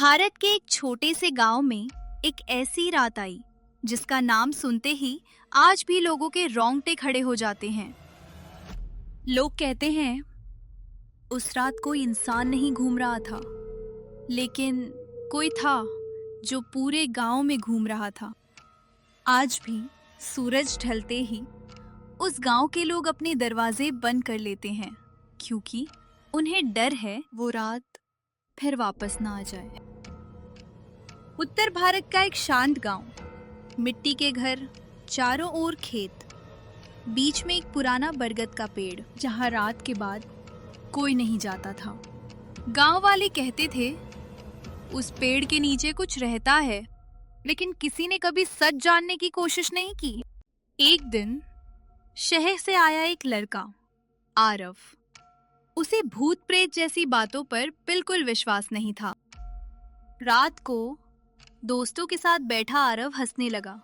भारत के एक छोटे से गांव में एक ऐसी रात आई जिसका नाम सुनते ही आज भी लोगों के रोंगटे खड़े हो जाते हैं। लोग कहते हैं उस रात कोई इंसान नहीं घूम रहा था, लेकिन कोई था जो पूरे गांव में घूम रहा था। आज भी सूरज ढलते ही उस गांव के लोग अपने दरवाजे बंद कर लेते हैं, क्योंकि उन्हें डर है वो रात फिर वापस ना आ जाए। उत्तर भारत का एक शांत गांव, मिट्टी के घर, चारों ओर खेत, बीच में एक पुराना बरगद का पेड़ जहां रात के बाद कोई नहीं जाता था। गांव वाले कहते थे उस पेड़ के नीचे कुछ रहता है, लेकिन किसी ने कभी सच जानने की कोशिश नहीं की। एक दिन शहर से आया एक लड़का, आरव। उसे भूत प्रेत जैसी बातों पर बिल्कुल विश्वास नहीं था। रात को दोस्तों के साथ बैठा आरव हंसने लगा।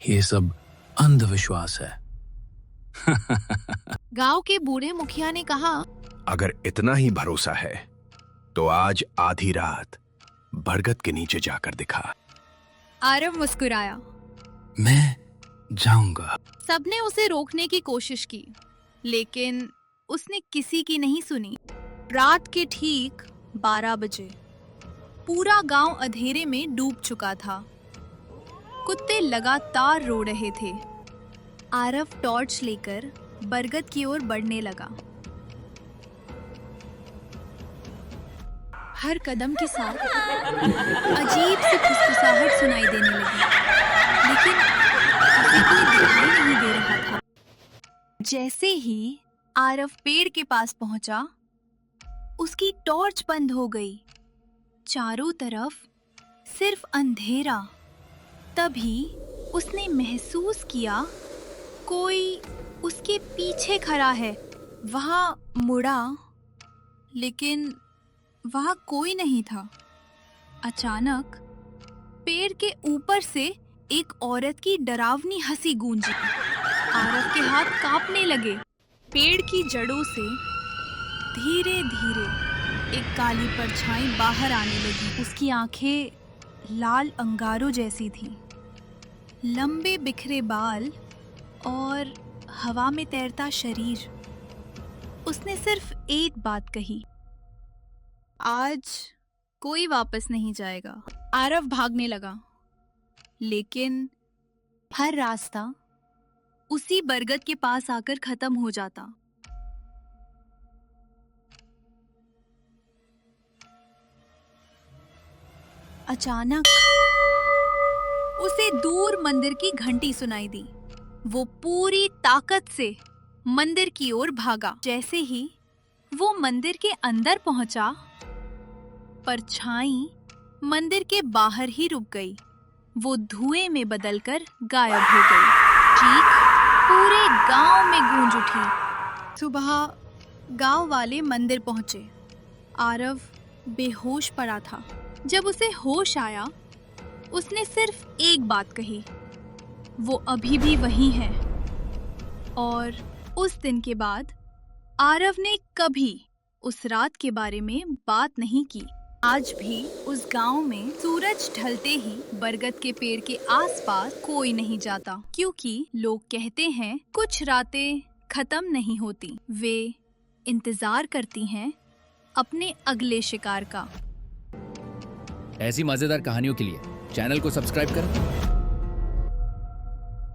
ये सब अंधविश्वास है। गांव के बूढ़े मुखिया ने कहा, अगर इतना ही भरोसा है तो आज आधी रात बरगद के नीचे जाकर दिखा। आरव मुस्कुराया। मैं जाऊंगा। सबने उसे रोकने की कोशिश की, लेकिन उसने किसी की नहीं सुनी। रात के ठीक 12 बजे पूरा गांव अंधेरे में डूब चुका था। कुत्ते लगातार रो रहे थे। आरव टॉर्च लेकर बरगद की ओर बढ़ने लगा। हर कदम के साथ अजीब सी फुसफुसाहट सुनाई देने लगी, लेकिन उसे कोई दिखाई नहीं दे रहा था। जैसे ही आरव पेड़ के पास पहुंचा, उसकी टॉर्च बंद हो गई। चारों तरफ सिर्फ अंधेरा। तभी उसने महसूस किया कोई उसके पीछे खड़ा है। वहां मुड़ा, लेकिन वहां कोई नहीं था। अचानक पेड़ के ऊपर से एक औरत की डरावनी हंसी गूंजी। आरव के हाथ कांपने लगे। पेड़ की जड़ों से धीरे धीरे एक काली परछाई बाहर आने लगी। उसकी आंखें लाल अंगारों जैसी थीं, लंबे बिखरे बाल और हवा में तैरता शरीर। उसने सिर्फ एक बात कही, आज कोई वापस नहीं जाएगा। आरव भागने लगा, लेकिन हर रास्ता उसी बरगद के पास आकर खत्म हो जाता। अचानक उसे दूर मंदिर की घंटी सुनाई दी। वो पूरी ताकत से मंदिर की ओर भागा। जैसे ही वो मंदिर के अंदर पहुंचा, परछाई मंदिर के बाहर ही रुक गई। वो धुएं में बदलकर गायब हो गई। चीख पूरे गांव में गूंज उठी। सुबह गांव वाले मंदिर पहुंचे। आरव बेहोश पड़ा था। जब उसे होश आया, उसने सिर्फ एक बात कही, वो अभी भी वही है। और उस दिन के बाद आरव ने कभी उस रात के बारे में बात नहीं की। आज भी उस गांव में सूरज ढलते ही बरगद के पेड़ के आसपास कोई नहीं जाता, क्योंकि लोग कहते हैं कुछ रातें खत्म नहीं होती, वे इंतजार करती हैं अपने अगले शिकार का। ऐसी मजेदार कहानियों के लिए चैनल को सब्सक्राइब करें।